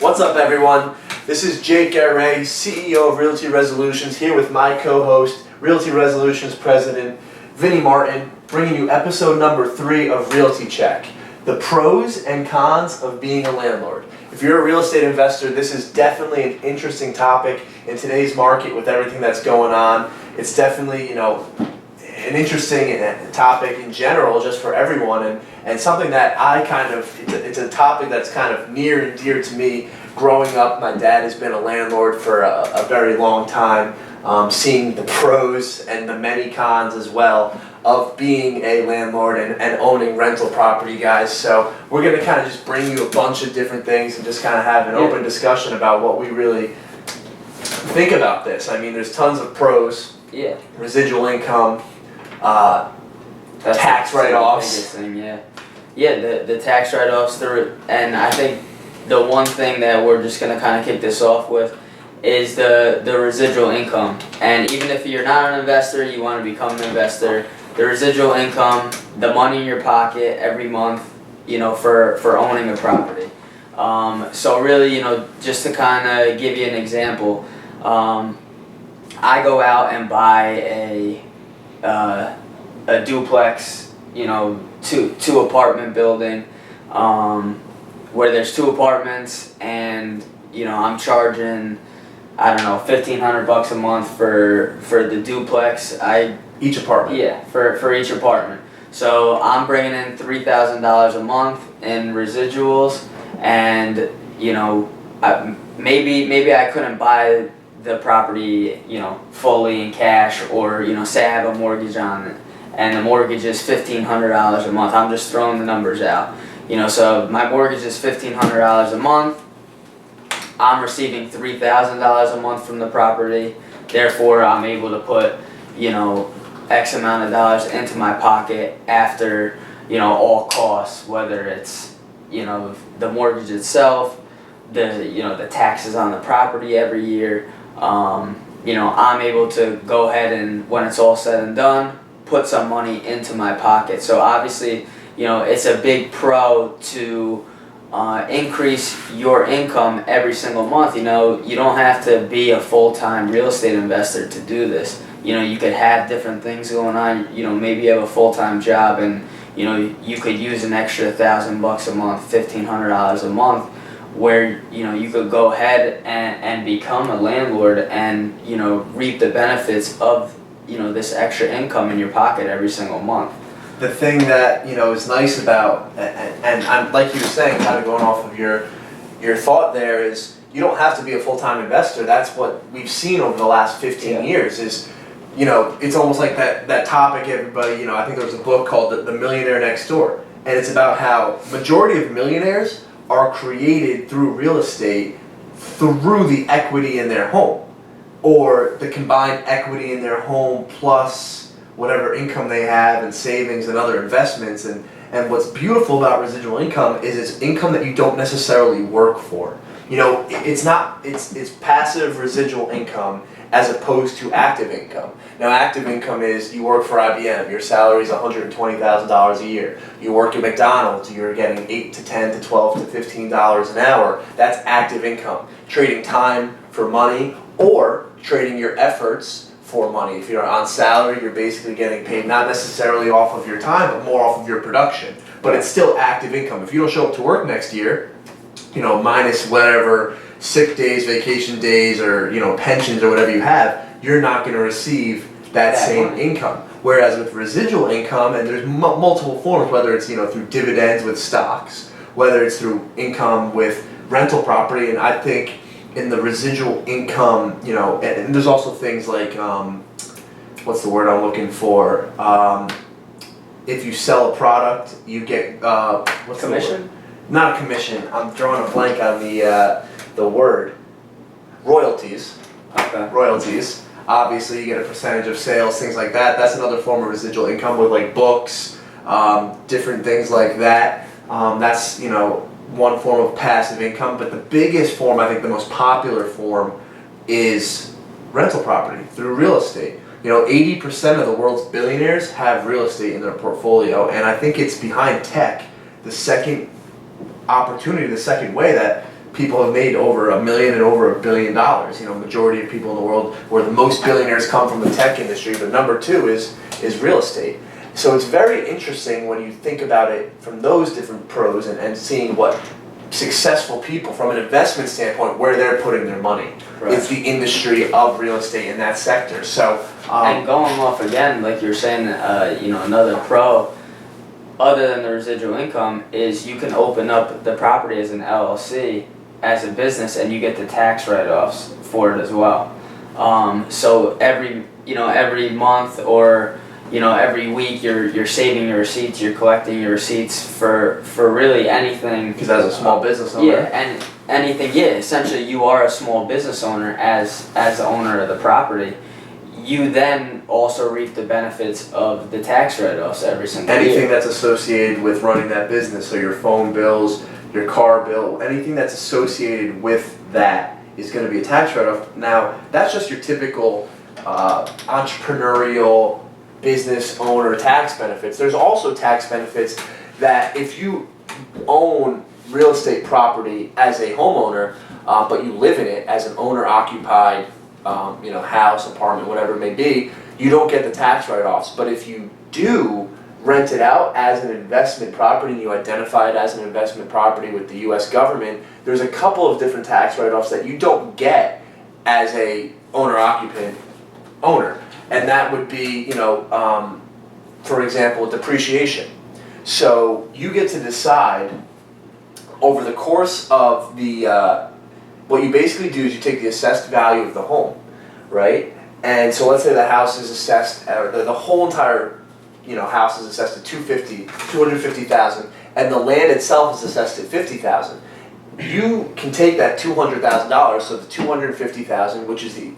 What's up, everyone? This is Jake Garay, CEO of Realty Resolutions, here with my co-host, Realty Resolutions President Vinny Martin, bringing you episode number 3 of Realty Check, the pros and cons of being a landlord. If you're a real estate investor, this is definitely an interesting topic in today's market with everything that's going on. It's definitely, an interesting topic in general, just for everyone, and something that it's a topic that's kind of near and dear to me. Growing up, my dad has been a landlord for a very long time, seeing the pros and the many cons as well of being a landlord and owning rental property, guys. So we're going to kind of just bring you a bunch of different things and just kind of have an open discussion about what we really think about this. I mean, there's tons of pros. Yeah. Residual income, tax write-offs. The biggest thing, yeah, the tax write-offs and I think the one thing that we're just gonna kind of kick this off with is the residual income. And even if you're not an investor, you want to become an investor, the residual income, the money in your pocket every month, for owning a property. So really, just to kind of give you an example, I go out and buy a duplex, two apartment building, where there's 2 apartments, and I'm charging, I don't know, $1,500 a month for the duplex. Each apartment. Yeah, for each apartment. So I'm bringing in $3,000 a month in residuals, and maybe I couldn't buy the property, fully in cash, or say I have a mortgage on it, and the mortgage is $1,500 a month. I'm just throwing the numbers out. So my mortgage is $1,500 a month. I'm receiving $3,000 a month from the property. Therefore, I'm able to put, X amount of dollars into my pocket after, all costs, whether it's, the mortgage itself, the taxes on the property every year. I'm able to go ahead and, when it's all said and done, put some money into my pocket. So obviously, it's a big pro to increase your income every single month. You don't have to be a full-time real estate investor to do this. You could have different things going on. Maybe you have a full-time job, and you could use an extra $1,000 a month, $1,500 a month, where you could go ahead and become a landlord and reap the benefits of this extra income in your pocket every single month. The thing that is nice about, and I'm, like you were saying, kind of going off of your thought there, is you don't have to be a full-time investor. That's what we've seen over the last 15 years. Is it's almost like that topic. Everybody, I think there was a book called The Millionaire Next Door, and it's about how majority of millionaires are created through real estate, through the equity in their home, or the combined equity in their home plus whatever income they have and savings and other investments. And what's beautiful about residual income is it's income that you don't necessarily work for. It's passive residual income as opposed to active income. Now, active income is you work for IBM, your salary is $120,000 a year. You work at McDonald's, you're getting $8 to $10 to $12 to $15 an hour. That's active income. Trading time for money, or trading your efforts for money. If you're on salary, you're basically getting paid not necessarily off of your time, but more off of your production. But it's still active income. If you don't show up to work next year, minus whatever sick days, vacation days, or pensions or whatever you have, you're not going to receive that same income. Whereas with residual income, and there's multiple forms, whether it's through dividends with stocks, whether it's through income with rental property, and I think in the residual income, and there's also things like, what's the word I'm looking for? If you sell a product, you get what's commission? The word? Not a commission. I'm drawing a blank on the word. Royalties. Okay. Royalties. Obviously, you get a percentage of sales, things like that. That's another form of residual income with like books, different things like that. That's one form of passive income, but the biggest form, I think the most popular form, is rental property through real estate. 80% of the world's billionaires have real estate in their portfolio, and I think it's behind tech, the second opportunity, the second way that people have made over $1 million and over $1 billion. You know, majority of people in the world, where the most billionaires come from the tech industry, but number two is real estate. So it's very interesting when you think about it from those different pros and seeing what successful people from an investment standpoint, where they're putting their money. Right. It's the industry of real estate in that sector. So and going off again, like you're saying, you know, another pro, other than the residual income, is you can open up the property as an LLC, as a business, and you get the tax write-offs for it as well. So every month or every week, you're saving your receipts, you're collecting your receipts for really anything. because as a small business owner, Yeah, and anything. Yeah, essentially, you are a small business owner as the owner of the property. You then also reap the benefits of the tax write-offs every single year. anything that's associated with running that business, so your phone bills, your car bill, anything that's associated with that is going to be a tax write-off. Now, that's just your typical entrepreneurial business owner tax benefits. There's also tax benefits that if you own real estate property as a homeowner, but you live in it as an owner-occupied house, apartment, whatever it may be, you don't get the tax write-offs. But if you do rent it out as an investment property and you identify it as an investment property with the U.S. government, there's a couple of different tax write-offs that you don't get as a owner-occupant owner. And that would be, for example, depreciation. So you get to decide over the course of the, what you basically do is you take the assessed value of the home, right? And so let's say the house is assessed, or the whole entire house is assessed at $250,000, and the land itself is assessed at $50,000. You can take that $200,000, so the $250,000, which is the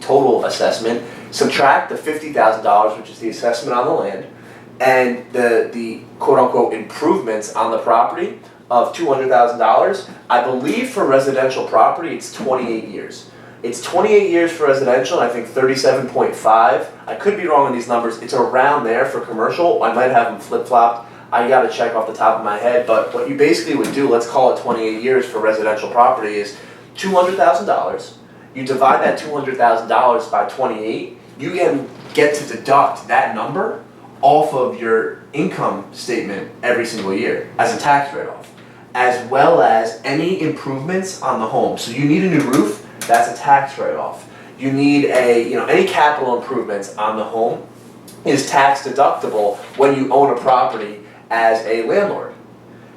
total assessment, subtract the $50,000, which is the assessment on the land, and the quote-unquote improvements on the property of $200,000. I believe for residential property, it's 28 years. It's 28 years for residential, and I think 37.5. I could be wrong on these numbers. It's around there for commercial. I might have them flip-flopped. I got to check off the top of my head, but what you basically would do, let's call it 28 years for residential property, is $200,000. You divide that $200,000 by 28, you can get to deduct that number off of your income statement every single year as a tax write-off, as well as any improvements on the home. So you need a new roof, that's a tax write-off. You need any capital improvements on the home is tax deductible when you own a property as a landlord.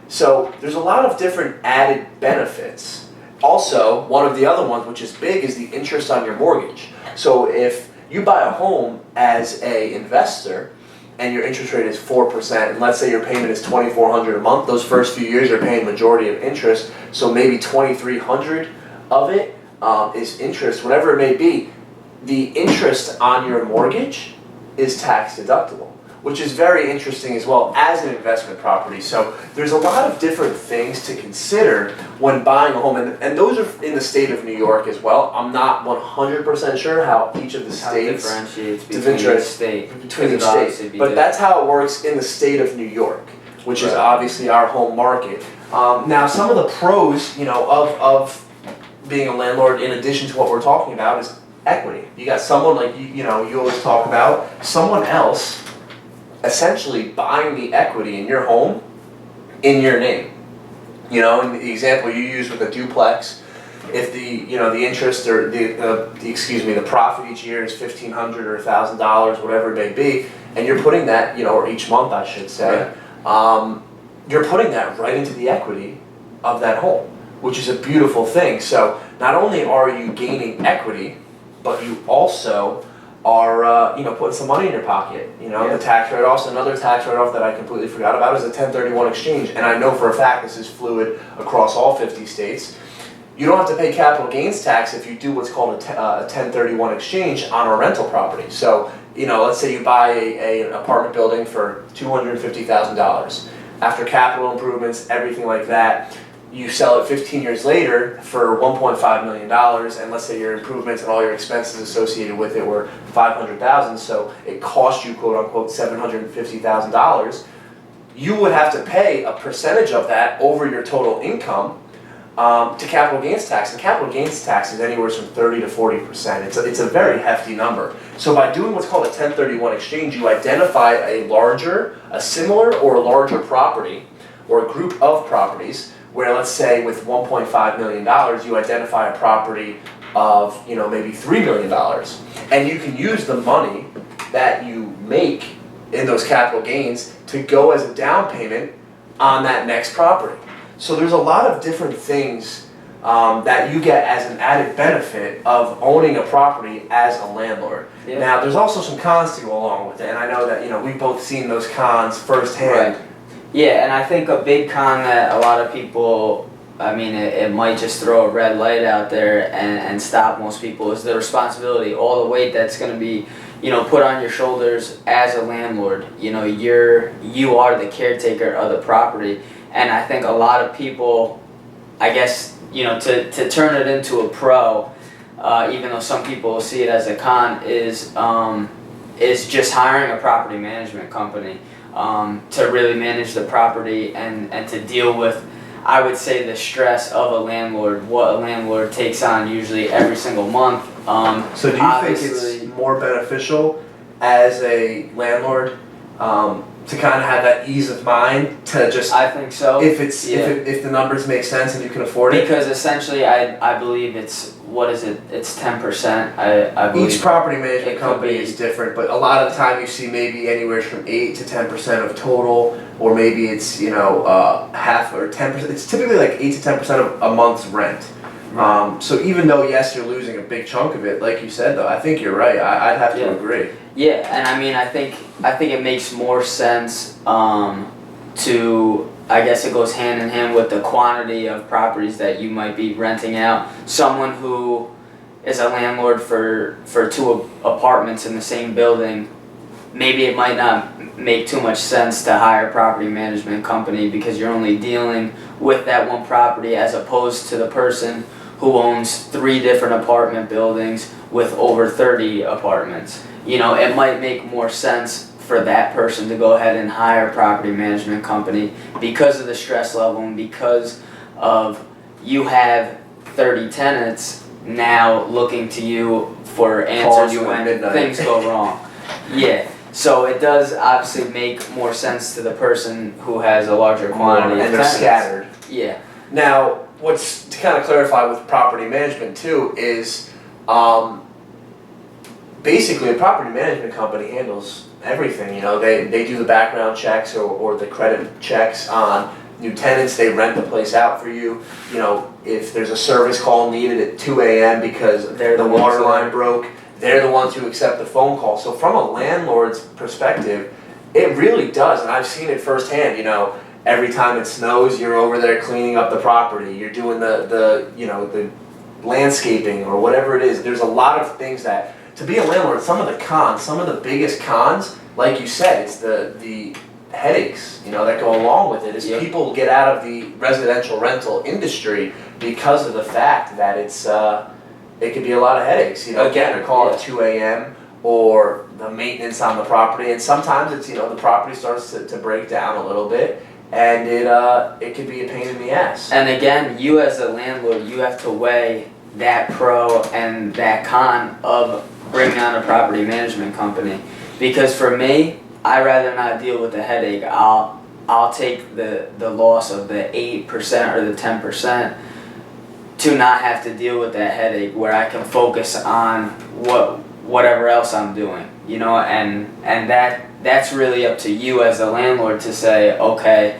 So there's a lot of different added benefits. Also, one of the other ones, which is big, is the interest on your mortgage. So if you buy a home as an investor and your interest rate is 4%, and let's say your payment is $2,400 a month, those first few years you're paying majority of interest, so maybe $2,300 of it is interest, whatever it may be. The interest on your mortgage is tax deductible, which is very interesting as well as an investment property. So there's a lot of different things to consider when buying a home, and those are in the state of New York as well. I'm not 100% sure how each of the states differentiates between each state. But that's how it works in the state of New York, which is obviously our home market. Now, some of the pros, of being a landlord, in addition to what we're talking about, is equity. You got someone like you always talk about, someone else essentially buying the equity in your home in your name. In the example you use with a duplex, if the interest or the profit each year is $1,500 or $1,000, whatever it may be, and you're putting that, or each month I should say, you're putting that right into the equity of that home, which is a beautiful thing. So not only are you gaining equity, but you also are putting some money in your pocket. The tax write-offs. Another tax write-off that I completely forgot about is a 1031 exchange, and I know for a fact this is fluid across all 50 states. You don't have to pay capital gains tax if you do what's called a 1031 exchange on a rental property. So let's say you buy an apartment building for $250,000. After capital improvements, everything like that, you sell it 15 years later for $1.5 million, and let's say your improvements and all your expenses associated with it were $500,000, so it cost you, quote unquote, $750,000. You would have to pay a percentage of that over your total income to capital gains tax. And capital gains tax is anywhere from 30 to 40%. It's a very hefty number. So by doing what's called a 1031 exchange, you identify a similar or a larger property or a group of properties where, let's say with $1.5 million, you identify a property of, maybe $3 million. And you can use the money that you make in those capital gains to go as a down payment on that next property. So there's a lot of different things that you get as an added benefit of owning a property as a landlord. Yeah. Now, there's also some cons to go along with it, and I know that we've both seen those cons firsthand. Right. Yeah, and I think a big con that a lot of people, it might just throw a red light out there and stop most people, is the responsibility, all the weight that's going to be, put on your shoulders as a landlord. You are the caretaker of the property, and I think a lot of people, I guess, to turn it into a pro, even though some people see it as a con, is just hiring a property management company to really manage the property and to deal with, I would say, the stress of a landlord, what a landlord takes on usually every single month. So do you think it's more beneficial as a landlord to kind of have that ease of mind to just, I think so. if the numbers make sense and you can afford it? Because essentially I believe it's 10%, I believe. Each property management company is different, but a lot of the time you see maybe anywhere from 8 to 10% of total, or maybe it's half or 10%. It's typically like 8 to 10% of a month's rent. So even though yes, you're losing a big chunk of it, like you said, though, I think you're right. I'd have to agree. Yeah, and I think it makes more sense to, I guess it goes hand in hand with the quantity of properties that you might be renting out. Someone who is a landlord for 2 apartments in the same building, maybe it might not make too much sense to hire a property management company because you're only dealing with that one property, as opposed to the person who owns 3 different apartment buildings with over 30 apartments. It might make more sense for that person to go ahead and hire a property management company because of the stress level and because of you have 30 tenants now looking to you for answers when things go wrong. Yeah. So it does obviously make more sense to the person who has a larger quantity of and they're tenants. scattered. Yeah. Now, what's to kind of clarify with property management too is basically a property management company handles everything. They do the background checks or the credit checks on new tenants. They rent the place out for you. If there's a service call needed at 2 a.m. because the water line broke, they're the ones who accept the phone call. So from a landlord's perspective, it really does, and I've seen it firsthand. Every time it snows, you're over there cleaning up the property. You're doing the landscaping or whatever it is. There's a lot of things that, to be a landlord, some of the biggest cons, like you said, it's the headaches, that go along with it. Is people get out of the residential rental industry because of the fact that it could be a lot of headaches. Again, a call at 2 a.m. or the maintenance on the property, and sometimes it's the property starts to break down a little bit, and it could be a pain in the ass. And again, you as a landlord, you have to weigh that pro and that con of bringing on a property management company. Because for me, I'd rather not deal with the headache. I'll take the loss of the 8% or the 10% to not have to deal with that headache, where I can focus on whatever else I'm doing, and that's really up to you as a landlord to say, okay,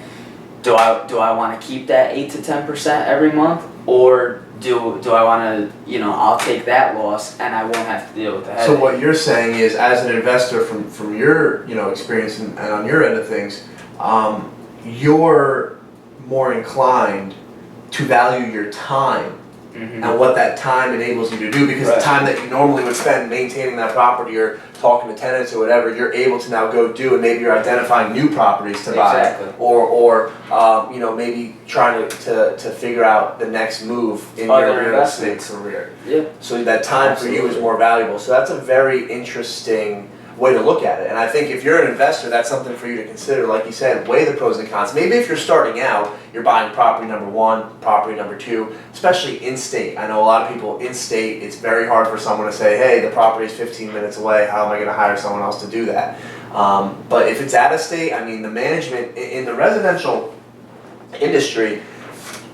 do I want to keep that 8 to 10% every month, or do I want to, I'll take that loss and I won't have to deal with the headache. So what you're saying is, as an investor from your experience and on your end of things, you're more inclined to value your time and what that time enables you to do, because the time that you normally would spend maintaining that property or talking to tenants or whatever, you're able to now go do, and maybe you're identifying new properties to buy, or maybe trying to figure out the next move in your real estate career. Yeah. So that time for you is more valuable. So that's a very interesting way to look at it. And I think if you're an investor, that's something for you to consider. Like you said, weigh the pros and cons. Maybe if you're starting out, you're buying property number one, property number two, especially in-state. I know a lot of people in-state, it's very hard for someone to say, hey, the property is 15 minutes away, how am I going to hire someone else to do that? But if it's out of state, I mean, the management in the residential industry,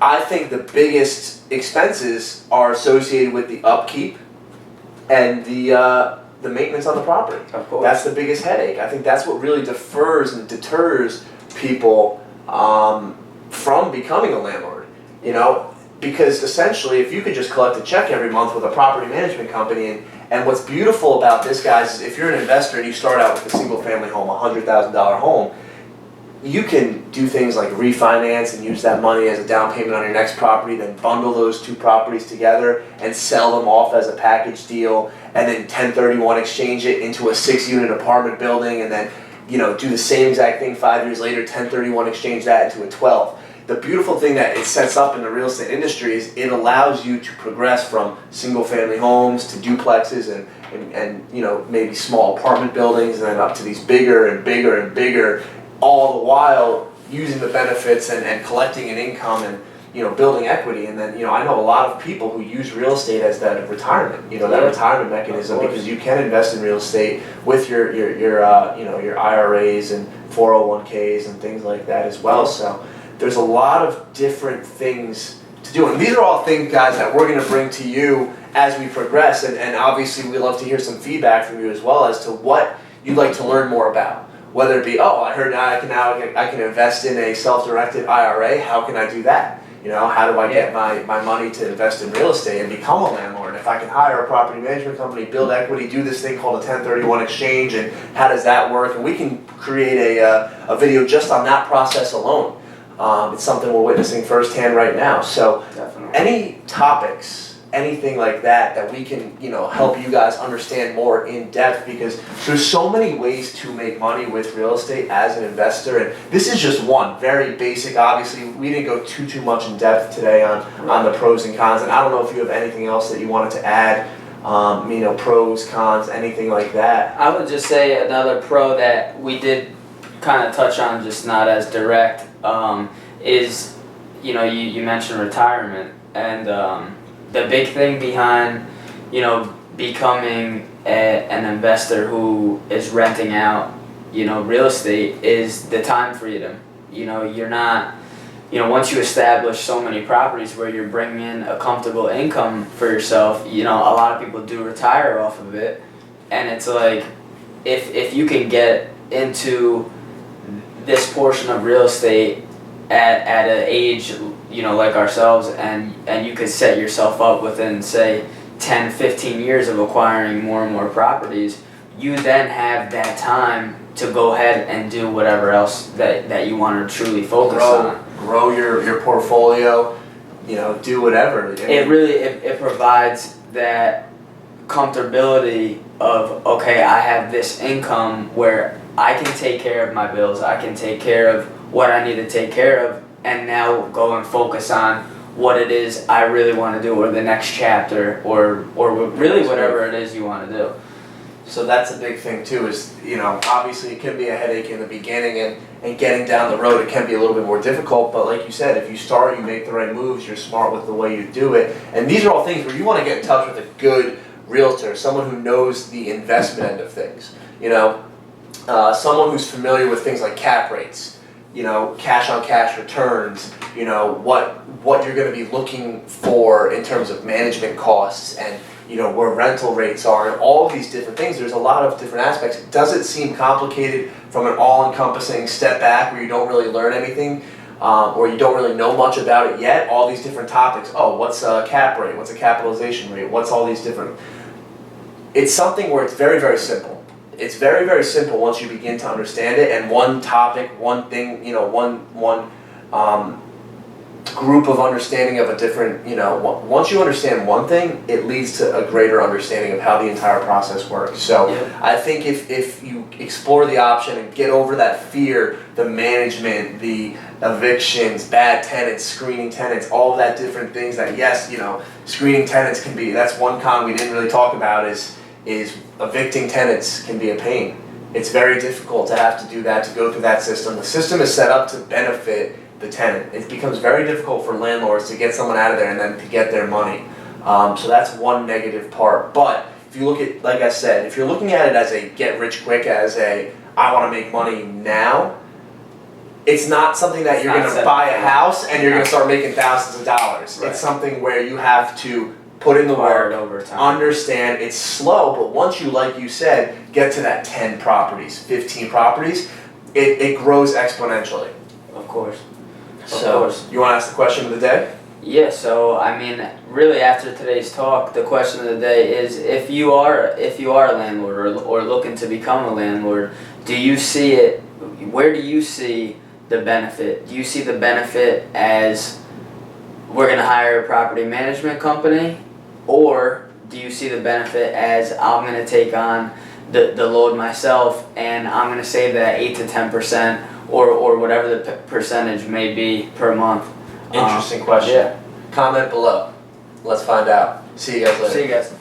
I think the biggest expenses are associated with the upkeep and the maintenance on the property. Of course. That's the biggest headache. I think that's what really defers and deters people from becoming a landlord. You know, because essentially, if you could just collect a check every month with a property management company, and what's beautiful about this, guys, is if you're an investor and you start out with a single family home, a $100,000 home, you can do things like refinance and use that money as a down payment on your next property, then bundle those two properties together and sell them off as a package deal, and then 1031 exchange it into a 6-unit apartment building, and then, you know, do the same exact thing 5 years later, 1031 exchange that into a 12. The beautiful thing that it sets up in the real estate industry is it allows you to progress from single family homes to duplexes and you know, maybe small apartment buildings, and then up to these bigger and bigger and bigger, all the while using the benefits and collecting an income and, you know, building equity. And then, you know, I know a lot of people who use real estate as that retirement, you know, that retirement mechanism, because you can invest in real estate with your you know, your IRAs and 401ks and things like that as well. So there's a lot of different things to do. And these are all things, guys, that we're going to bring to you as we progress. And obviously we love to hear some feedback from you as well as to what you'd like to learn more about. Whether it be, oh, I heard I can invest in a self-directed IRA. How can I do that? You know, how do I get my money to invest in real estate and become a landlord? If I can hire a property management company, build equity, do this thing called a 1031 exchange, and how does that work? And we can create a video just on that process alone. It's something we're witnessing firsthand right now. So Definitely. Any topics, anything like that we can, you know, help you guys understand more in depth, because there's so many ways to make money with real estate as an investor, and this is just one very basic. Obviously we didn't go too much in depth today on the pros and cons, and I don't know if you have anything else that you wanted to add, you know, pros, cons, anything like that. I would just say another pro that we did kind of touch on, just not as direct, is, you know, you mentioned retirement, and the big thing behind, you know, becoming an investor who is renting out, you know, real estate is the time freedom. You know, you're not, you know, once you establish so many properties where you're bringing in a comfortable income for yourself, you know, a lot of people do retire off of it, and it's like, if you can get into this portion of real estate at an age, you know, like ourselves, and you could set yourself up within, say, 10, 15 years of acquiring more and more properties, you then have that time to go ahead and do whatever else that you want to truly focus on. Grow your portfolio, you know, do whatever. It really, it provides that comfortability of, okay, I have this income where I can take care of my bills, I can take care of what I need to take care of, and now go and focus on what it is I really want to do, or the next chapter, or really whatever it is you want to do. So that's a big thing too, is, you know, obviously it can be a headache in the beginning, and getting down the road it can be a little bit more difficult, but like you said, if you start, you make the right moves, you're smart with the way you do it, and these are all things where you want to get in touch with a good realtor, someone who knows the investment end of things, you know, someone who's familiar with things like cap rates, you know, cash on cash returns, you know, what you're going to be looking for in terms of management costs, and, you know, where rental rates are, and all of these different things. There's a lot of different aspects. Does it seem complicated from an all-encompassing step back where you don't really learn anything, or you don't really know much about it yet? All these different topics. Oh, what's a cap rate? What's a capitalization rate? What's all these different... It's something where it's very, very simple. It's very, very simple once you begin to understand it, and one topic, one thing, you know, one group of understanding of a different, you know, once you understand one thing, it leads to a greater understanding of how the entire process works. So I think if you explore the option and get over that fear, the management, the evictions, bad tenants, screening tenants, all of that different things that, yes, you know, screening tenants can be, that's one con we didn't really talk about, is is evicting tenants can be a pain. It's very difficult to have to do that, to go through that system. The system is set up to benefit the tenant. It becomes very difficult for landlords to get someone out of there and then to get their money. So that's one negative part. But if you look at, like I said, if you're looking at it as a get rich quick, as a I want to make money now, it's not something that you're going to buy a house and you're going to start making thousands of dollars. Right. It's something where you have to put in the work, over time. understand it's slow, but once you, like you said, get to that 10 properties, 15 properties, it grows exponentially. Of course. So, you want to ask the question of the day? Yeah, so I mean, really after today's talk, the question of the day is if you are a landlord or looking to become a landlord, do you see it, where do you see the benefit? Do you see the benefit as we're going to hire a property management company, or do you see the benefit as I'm going to take on the load myself and I'm going to save that 8 to 10% or whatever the percentage may be per month? Interesting question. Yeah. Comment below. Let's find out. See you guys later. See you guys.